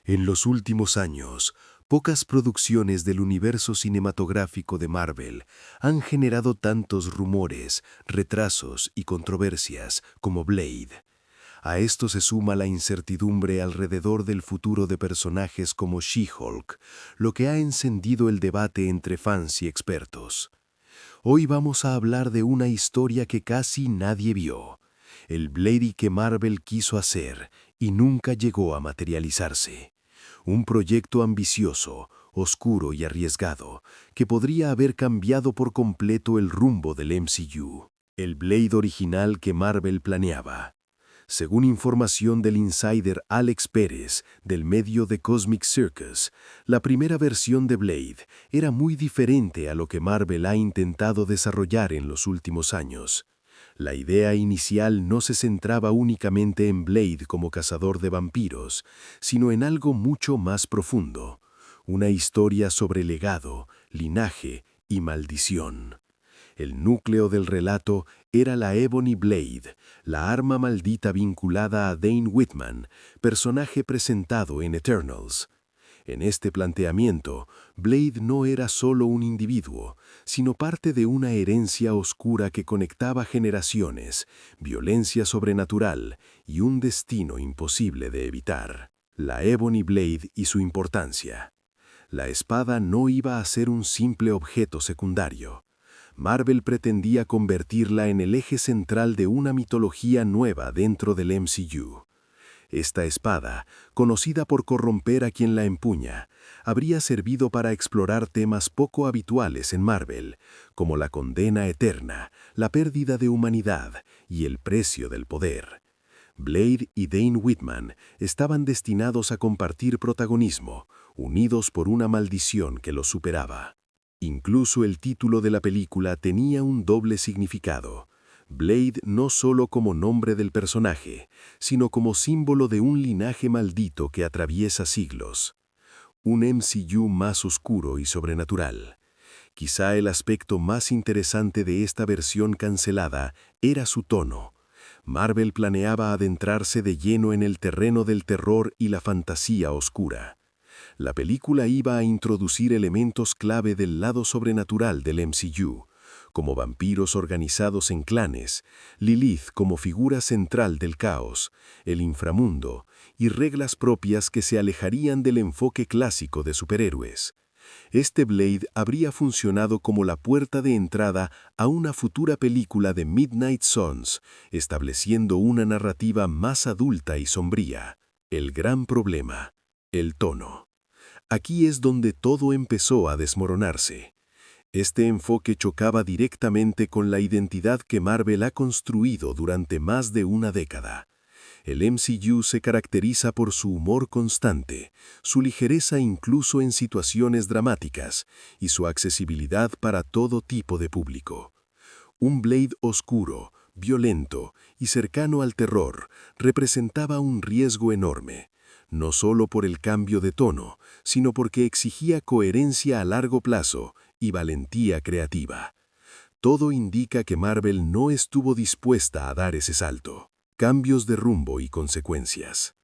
En los últimos años, pocas producciones del universo cinematográfico de Marvel han generado tantos rumores, retrasos y controversias como Blade. A esto se suma la incertidumbre alrededor del futuro de personajes como She-Hulk, lo que ha encendido el debate entre fans y expertos. Hoy vamos a hablar de una historia que casi nadie vio, el Blade que Marvel quiso hacer y nunca llegó a materializarse. Un proyecto ambicioso, oscuro y arriesgado, que podría haber cambiado por completo el rumbo del MCU. El Blade original que Marvel planeaba. Según información del insider Alex Pérez, del medio The Cosmic Circus, la primera versión de Blade era muy diferente a lo que Marvel ha intentado desarrollar en los últimos años. La idea inicial no se centraba únicamente en Blade como cazador de vampiros, sino en algo mucho más profundo, una historia sobre legado, linaje y maldición. El núcleo del relato era la Ebony Blade, la arma maldita vinculada a Dane Whitman, personaje presentado en Eternals. En este planteamiento, Blade no era solo un individuo, sino parte de una herencia oscura que conectaba generaciones, violencia sobrenatural y un destino imposible de evitar. La Ebony Blade y su importancia. La espada no iba a ser un simple objeto secundario. Marvel pretendía convertirla en el eje central de una mitología nueva dentro del MCU. Esta espada, conocida por corromper a quien la empuña, habría servido para explorar temas poco habituales en Marvel, como la condena eterna, la pérdida de humanidad y el precio del poder. Blade y Dane Whitman estaban destinados a compartir protagonismo, unidos por una maldición que los superaba. Incluso el título de la película tenía un doble significado. Blade no solo como nombre del personaje, sino como símbolo de un linaje maldito que atraviesa siglos. Un MCU más oscuro y sobrenatural. Quizá el aspecto más interesante de esta versión cancelada era su tono. Marvel planeaba adentrarse de lleno en el terreno del terror y la fantasía oscura. La película iba a introducir elementos clave del lado sobrenatural del MCU, como vampiros organizados en clanes, Lilith como figura central del caos, el inframundo y reglas propias que se alejarían del enfoque clásico de superhéroes. Este Blade habría funcionado como la puerta de entrada a una futura película de Midnight Suns, estableciendo una narrativa más adulta y sombría. El gran problema: el tono. Aquí es donde todo empezó a desmoronarse. Este enfoque chocaba directamente con la identidad que Marvel ha construido durante más de una década. El MCU se caracteriza por su humor constante, su ligereza incluso en situaciones dramáticas y su accesibilidad para todo tipo de público. Un Blade oscuro, violento y cercano al terror representaba un riesgo enorme, no solo por el cambio de tono, sino porque exigía coherencia a largo plazo y valentía creativa. Todo indica que Marvel no estuvo dispuesta a dar ese salto. Cambios de rumbo y consecuencias.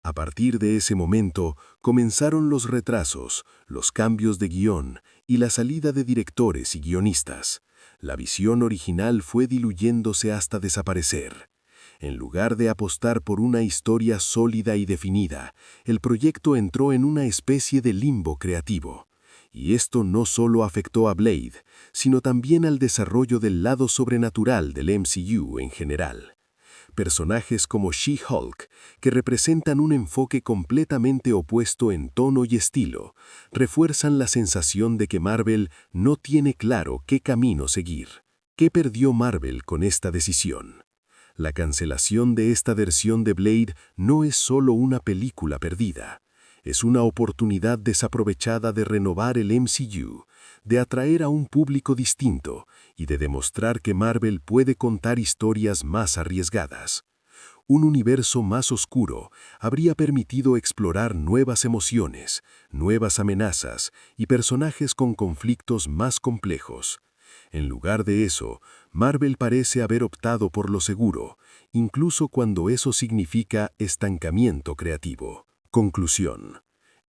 A partir de ese momento, comenzaron los retrasos, los cambios de guión y la salida de directores y guionistas. La visión original fue diluyéndose hasta desaparecer. En lugar de apostar por una historia sólida y definida, el proyecto entró en una especie de limbo creativo. Y esto no solo afectó a Blade, sino también al desarrollo del lado sobrenatural del MCU en general. Personajes como She-Hulk, que representan un enfoque completamente opuesto en tono y estilo, refuerzan la sensación de que Marvel no tiene claro qué camino seguir. ¿Qué perdió Marvel con esta decisión? La cancelación de esta versión de Blade no es solo una película perdida. Es una oportunidad desaprovechada de renovar el MCU, de atraer a un público distinto y de demostrar que Marvel puede contar historias más arriesgadas. Un universo más oscuro habría permitido explorar nuevas emociones, nuevas amenazas y personajes con conflictos más complejos. En lugar de eso, Marvel parece haber optado por lo seguro, incluso cuando eso significa estancamiento creativo. Conclusión.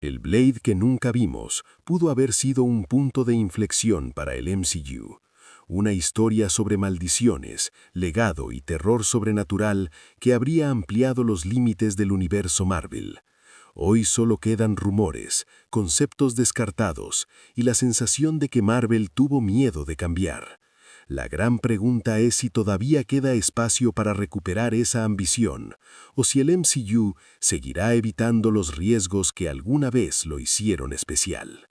El Blade que nunca vimos pudo haber sido un punto de inflexión para el MCU. Una historia sobre maldiciones, legado y terror sobrenatural que habría ampliado los límites del universo Marvel. Hoy solo quedan rumores, conceptos descartados y la sensación de que Marvel tuvo miedo de cambiar. La gran pregunta es si todavía queda espacio para recuperar esa ambición, o si el MCU seguirá evitando los riesgos que alguna vez lo hicieron especial.